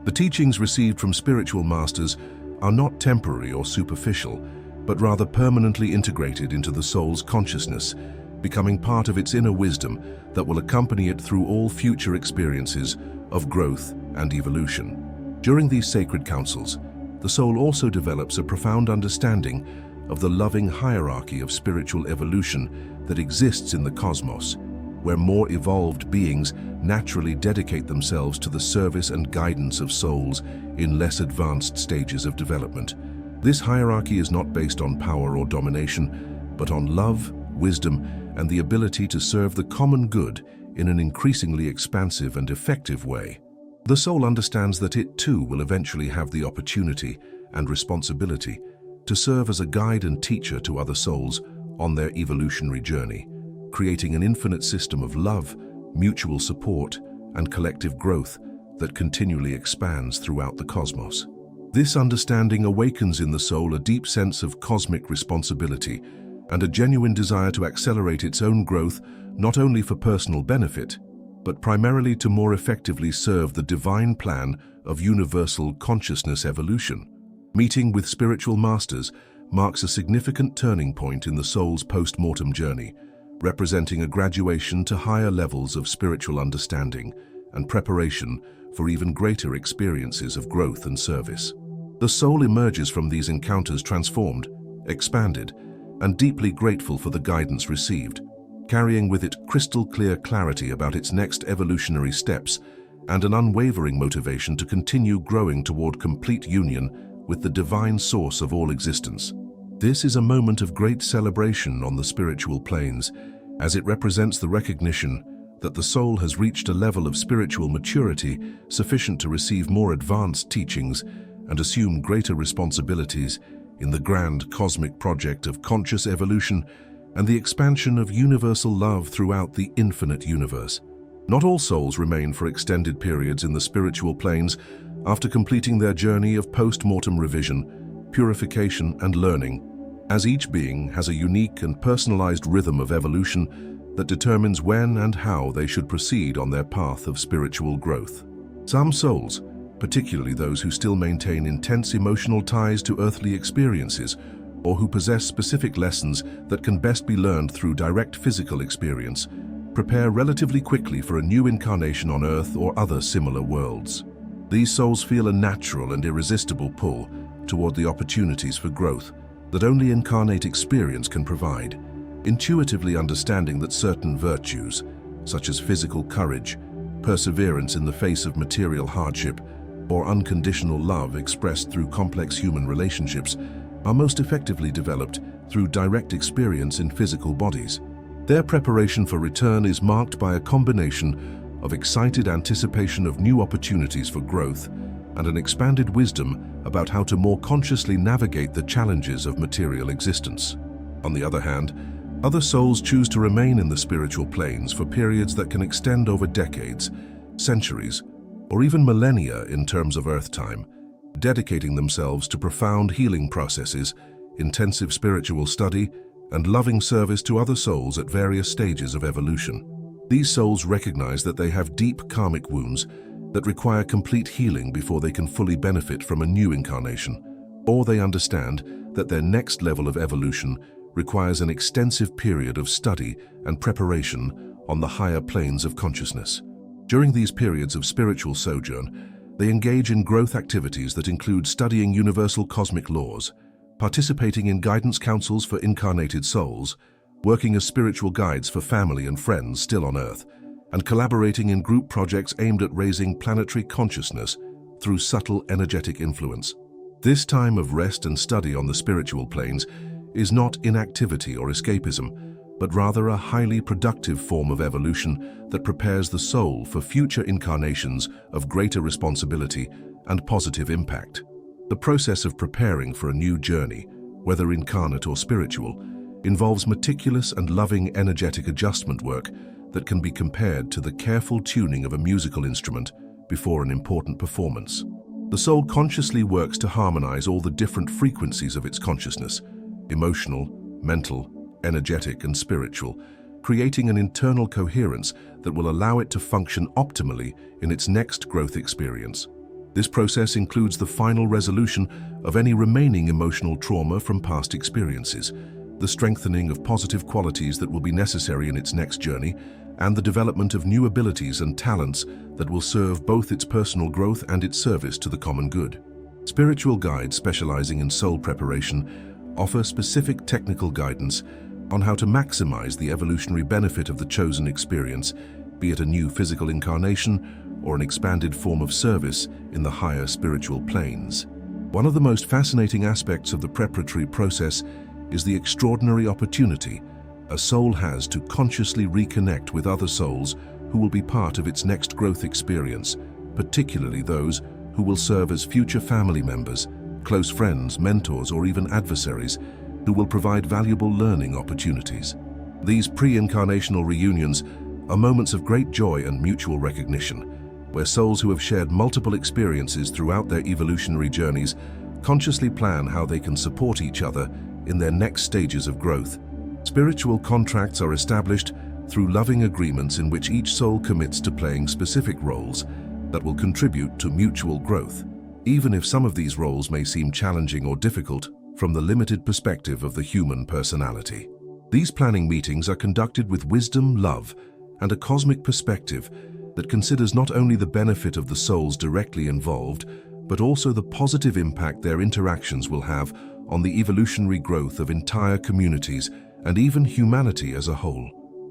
The teachings received from spiritual masters are not temporary or superficial, but rather permanently integrated into the soul's consciousness, becoming part of its inner wisdom that will accompany it through all future experiences of growth and evolution. During these sacred councils, the soul also develops a profound understanding of the loving hierarchy of spiritual evolution that exists in the cosmos, where more evolved beings naturally dedicate themselves to the service and guidance of souls in less advanced stages of development. This hierarchy is not based on power or domination, but on love, wisdom, and the ability to serve the common good in an increasingly expansive and effective way. The soul understands that it too will eventually have the opportunity and responsibility to serve as a guide and teacher to other souls on their evolutionary journey, creating an infinite system of love, mutual support, and collective growth that continually expands throughout the cosmos. This understanding awakens in the soul a deep sense of cosmic responsibility and a genuine desire to accelerate its own growth, not only for personal benefit, but primarily to more effectively serve the divine plan of universal consciousness evolution. Meeting with spiritual masters marks a significant turning point in the soul's post-mortem journey, representing a graduation to higher levels of spiritual understanding and preparation for even greater experiences of growth and service. The soul emerges from these encounters transformed, expanded, and deeply grateful for the guidance received, carrying with it crystal-clear clarity about its next evolutionary steps and an unwavering motivation to continue growing toward complete union with the divine source of all existence. This is a moment of great celebration on the spiritual planes, as it represents the recognition that the soul has reached a level of spiritual maturity sufficient to receive more advanced teachings and assume greater responsibilities in the grand cosmic project of conscious evolution and the expansion of universal love throughout the infinite universe. Not all souls remain for extended periods in the spiritual planes after completing their journey of post-mortem revision, purification, and learning, as each being has a unique and personalized rhythm of evolution that determines when and how they should proceed on their path of spiritual growth. Some souls, particularly those who still maintain intense emotional ties to earthly experiences or who possess specific lessons that can best be learned through direct physical experience, prepare relatively quickly for a new incarnation on Earth or other similar worlds. These souls feel a natural and irresistible pull toward the opportunities for growth that only incarnate experience can provide, intuitively understanding that certain virtues, such as physical courage, perseverance in the face of material hardship, or unconditional love expressed through complex human relationships, are most effectively developed through direct experience in physical bodies. Their preparation for return is marked by a combination of excited anticipation of new opportunities for growth and an expanded wisdom about how to more consciously navigate the challenges of material existence. On the other hand, other souls choose to remain in the spiritual planes for periods that can extend over decades, centuries, or even millennia in terms of Earth time, dedicating themselves to profound healing processes, intensive spiritual study, and loving service to other souls at various stages of evolution. These souls recognize that they have deep karmic wounds that require complete healing before they can fully benefit from a new incarnation, or they understand that their next level of evolution requires an extensive period of study and preparation on the higher planes of consciousness. During these periods of spiritual sojourn, they engage in growth activities that include studying universal cosmic laws, participating in guidance councils for incarnated souls, working as spiritual guides for family and friends still on Earth, and collaborating in group projects aimed at raising planetary consciousness through subtle energetic influence. This time of rest and study on the spiritual planes is not inactivity or escapism, but rather a highly productive form of evolution that prepares the soul for future incarnations of greater responsibility and positive impact. The process of preparing for a new journey, whether incarnate or spiritual, involves meticulous and loving energetic adjustment work that can be compared to the careful tuning of a musical instrument before an important performance. The soul consciously works to harmonize all the different frequencies of its consciousness, emotional, mental, energetic, and spiritual, creating an internal coherence that will allow it to function optimally in its next growth experience. This process includes the final resolution of any remaining emotional trauma from past experiences, the strengthening of positive qualities that will be necessary in its next journey, and the development of new abilities and talents that will serve both its personal growth and its service to the common good. Spiritual guides specializing in soul preparation offer specific technical guidance on how to maximize the evolutionary benefit of the chosen experience, be it a new physical incarnation or an expanded form of service in the higher spiritual planes. One of the most fascinating aspects of the preparatory process is the extraordinary opportunity a soul has to consciously reconnect with other souls who will be part of its next growth experience, particularly those who will serve as future family members, close friends, mentors, or even adversaries who will provide valuable learning opportunities. These pre-incarnational reunions are moments of great joy and mutual recognition, where souls who have shared multiple experiences throughout their evolutionary journeys consciously plan how they can support each other in their next stages of growth. Spiritual contracts are established through loving agreements in which each soul commits to playing specific roles that will contribute to mutual growth, even if some of these roles may seem challenging or difficult from the limited perspective of the human personality. These planning meetings are conducted with wisdom, love, and a cosmic perspective that considers not only the benefit of the souls directly involved, but also the positive impact their interactions will have on the evolutionary growth of entire communities and even humanity as a whole.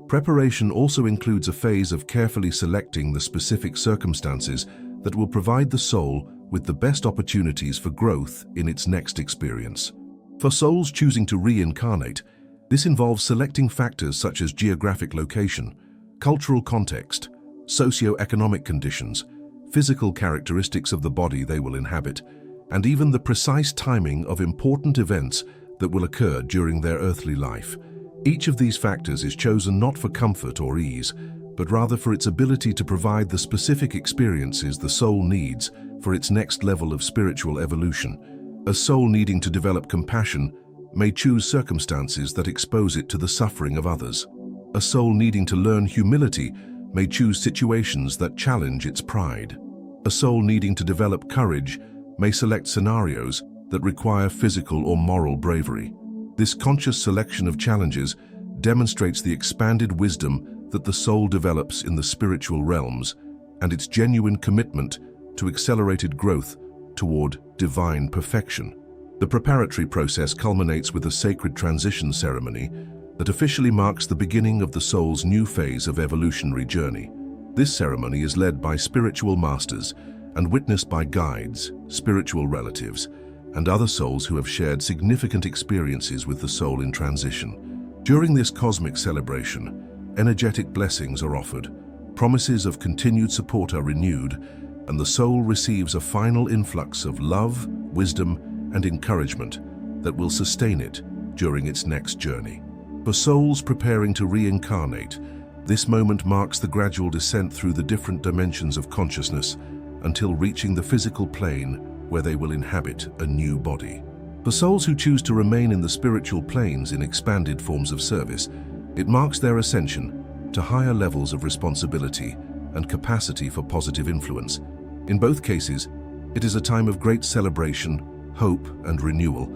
Preparation also includes a phase of carefully selecting the specific circumstances that will provide the soul with the best opportunities for growth in its next experience. For souls choosing to reincarnate, this involves selecting factors such as geographic location, cultural context, socio-economic conditions, physical characteristics of the body they will inhabit, and even the precise timing of important events that will occur during their earthly life. Each of these factors is chosen not for comfort or ease, but rather for its ability to provide the specific experiences the soul needs for its next level of spiritual evolution. A soul needing to develop compassion may choose circumstances that expose it to the suffering of others. A soul needing to learn humility may choose situations that challenge its pride. A soul needing to develop courage may select scenarios that require physical or moral bravery. This conscious selection of challenges demonstrates the expanded wisdom that the soul develops in the spiritual realms and its genuine commitment to accelerated growth toward divine perfection. The preparatory process culminates with a sacred transition ceremony that officially marks the beginning of the soul's new phase of evolutionary journey. This ceremony is led by spiritual masters and witnessed by guides, spiritual relatives, and other souls who have shared significant experiences with the soul in transition. During this cosmic celebration, energetic blessings are offered, promises of continued support are renewed, and the soul receives a final influx of love, wisdom, and encouragement that will sustain it during its next journey. For souls preparing to reincarnate, this moment marks the gradual descent through the different dimensions of consciousness until reaching the physical plane where they will inhabit a new body. For souls who choose to remain in the spiritual planes in expanded forms of service, it marks their ascension to higher levels of responsibility and capacity for positive influence. In both cases, it is a time of great celebration, hope, and renewal,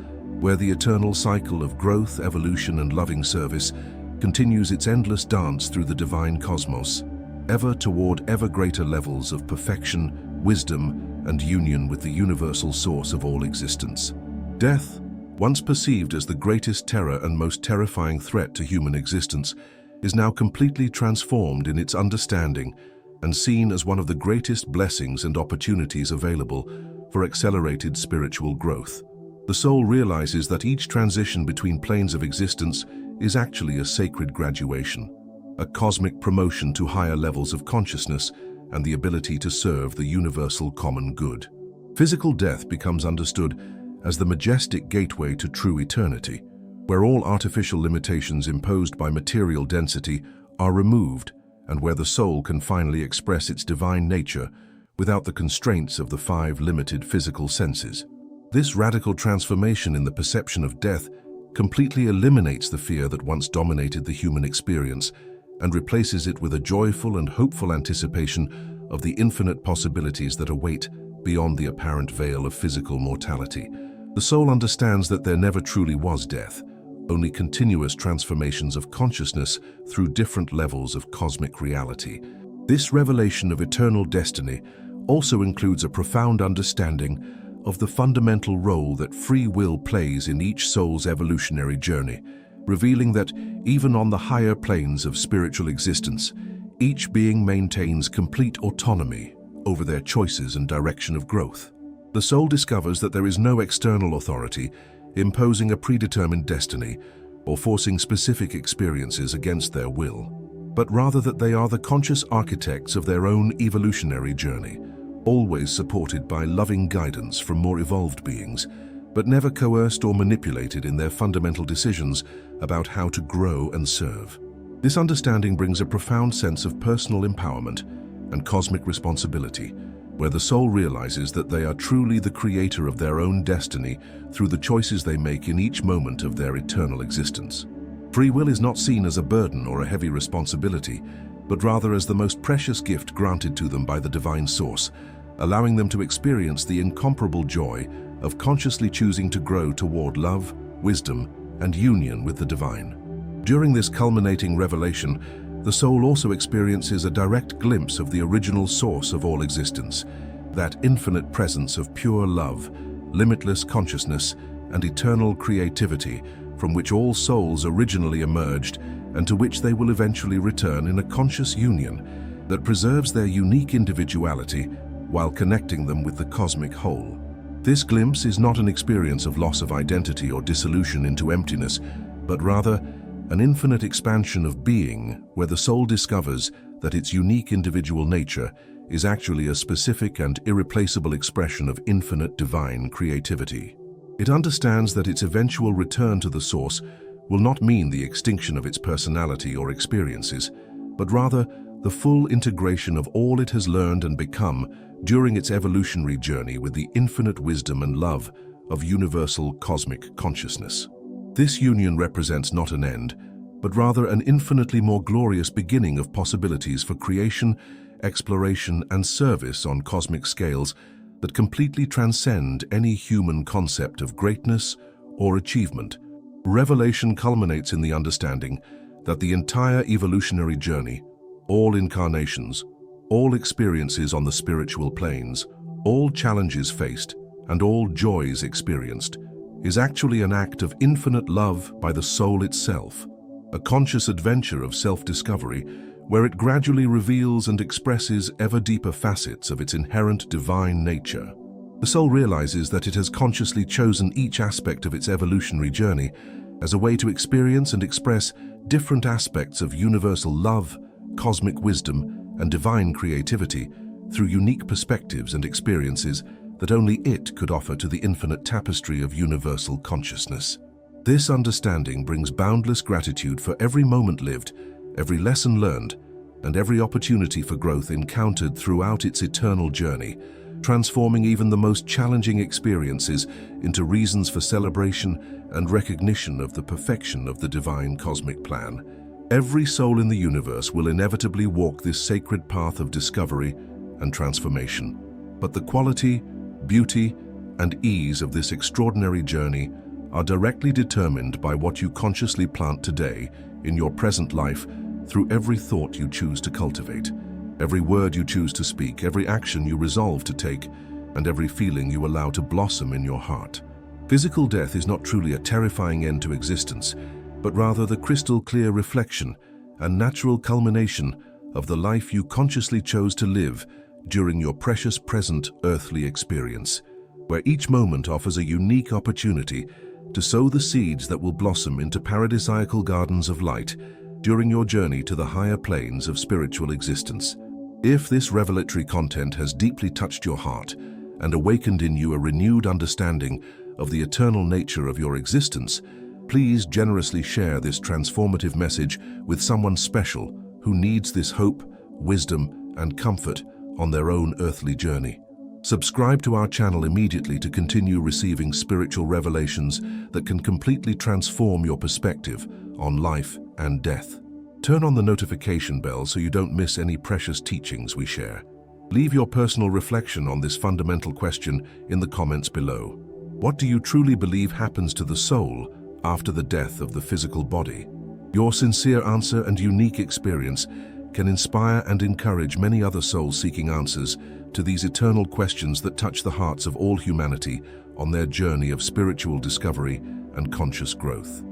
where the eternal cycle of growth, evolution, and loving service continues its endless dance through the divine cosmos, ever toward ever greater levels of perfection, wisdom, and union with the universal source of all existence. Death, once perceived as the greatest terror and most terrifying threat to human existence, is now completely transformed in its understanding and seen as one of the greatest blessings and opportunities available for accelerated spiritual growth. The soul realizes that each transition between planes of existence is actually a sacred graduation, a cosmic promotion to higher levels of consciousness and the ability to serve the universal common good. Physical death becomes understood as the majestic gateway to true eternity, where all artificial limitations imposed by material density are removed and where the soul can finally express its divine nature without the constraints of the five limited physical senses. This radical transformation in the perception of death completely eliminates the fear that once dominated the human experience and replaces it with a joyful and hopeful anticipation of the infinite possibilities that await beyond the apparent veil of physical mortality. The soul understands that there never truly was death, only continuous transformations of consciousness through different levels of cosmic reality. This revelation of eternal destiny also includes a profound understanding of the fundamental role that free will plays in each soul's evolutionary journey, revealing that even on the higher planes of spiritual existence, each being maintains complete autonomy over their choices and direction of growth. The soul discovers that there is no external authority imposing a predetermined destiny or forcing specific experiences against their will, but rather that they are the conscious architects of their own evolutionary journey, always supported by loving guidance from more evolved beings, but never coerced or manipulated in their fundamental decisions about how to grow and serve. This understanding brings a profound sense of personal empowerment and cosmic responsibility, where the soul realizes that they are truly the creator of their own destiny through the choices they make in each moment of their eternal existence. Free will is not seen as a burden or a heavy responsibility, but rather as the most precious gift granted to them by the divine source, allowing them to experience the incomparable joy of consciously choosing to grow toward love, wisdom, and union with the divine. During this culminating revelation, the soul also experiences a direct glimpse of the original source of all existence, that infinite presence of pure love, limitless consciousness, and eternal creativity from which all souls originally emerged and to which they will eventually return in a conscious union that preserves their unique individuality while connecting them with the cosmic whole. This glimpse is not an experience of loss of identity or dissolution into emptiness, but rather an infinite expansion of being where the soul discovers that its unique individual nature is actually a specific and irreplaceable expression of infinite divine creativity. It understands that its eventual return to the source will not mean the extinction of its personality or experiences, but rather the full integration of all it has learned and become during its evolutionary journey with the infinite wisdom and love of universal cosmic consciousness. This union represents not an end, but rather an infinitely more glorious beginning of possibilities for creation, exploration, and service on cosmic scales that completely transcend any human concept of greatness or achievement. Revelation culminates in the understanding that the entire evolutionary journey, all incarnations, all experiences on the spiritual planes, all challenges faced, and all joys experienced, is actually an act of infinite love by the soul itself, a conscious adventure of self-discovery where it gradually reveals and expresses ever deeper facets of its inherent divine nature. The soul realizes that it has consciously chosen each aspect of its evolutionary journey as a way to experience and express different aspects of universal love, cosmic wisdom, and divine creativity through unique perspectives and experiences that only it could offer to the infinite tapestry of universal consciousness. This understanding brings boundless gratitude for every moment lived, every lesson learned, and every opportunity for growth encountered throughout its eternal journey, transforming even the most challenging experiences into reasons for celebration and recognition of the perfection of the divine cosmic plan. Every soul in the universe will inevitably walk this sacred path of discovery and transformation, but the quality, beauty, and ease of this extraordinary journey are directly determined by what you consciously plant today in your present life through every thought you choose to cultivate, every word you choose to speak, every action you resolve to take, and every feeling you allow to blossom in your heart. Physical death is not truly a terrifying end to existence, but rather the crystal-clear reflection and natural culmination of the life you consciously chose to live during your precious present earthly experience, where each moment offers a unique opportunity to sow the seeds that will blossom into paradisiacal gardens of light during your journey to the higher planes of spiritual existence. If this revelatory content has deeply touched your heart and awakened in you a renewed understanding of the eternal nature of your existence, please generously share this transformative message with someone special who needs this hope, wisdom, and comfort on their own earthly journey. Subscribe to our channel immediately to continue receiving spiritual revelations that can completely transform your perspective on life and death. Turn on the notification bell so you don't miss any precious teachings we share. Leave your personal reflection on this fundamental question in the comments below. What do you truly believe happens to the soul after the death of the physical body? Your sincere answer and unique experience can inspire and encourage many other souls seeking answers to these eternal questions that touch the hearts of all humanity on their journey of spiritual discovery and conscious growth.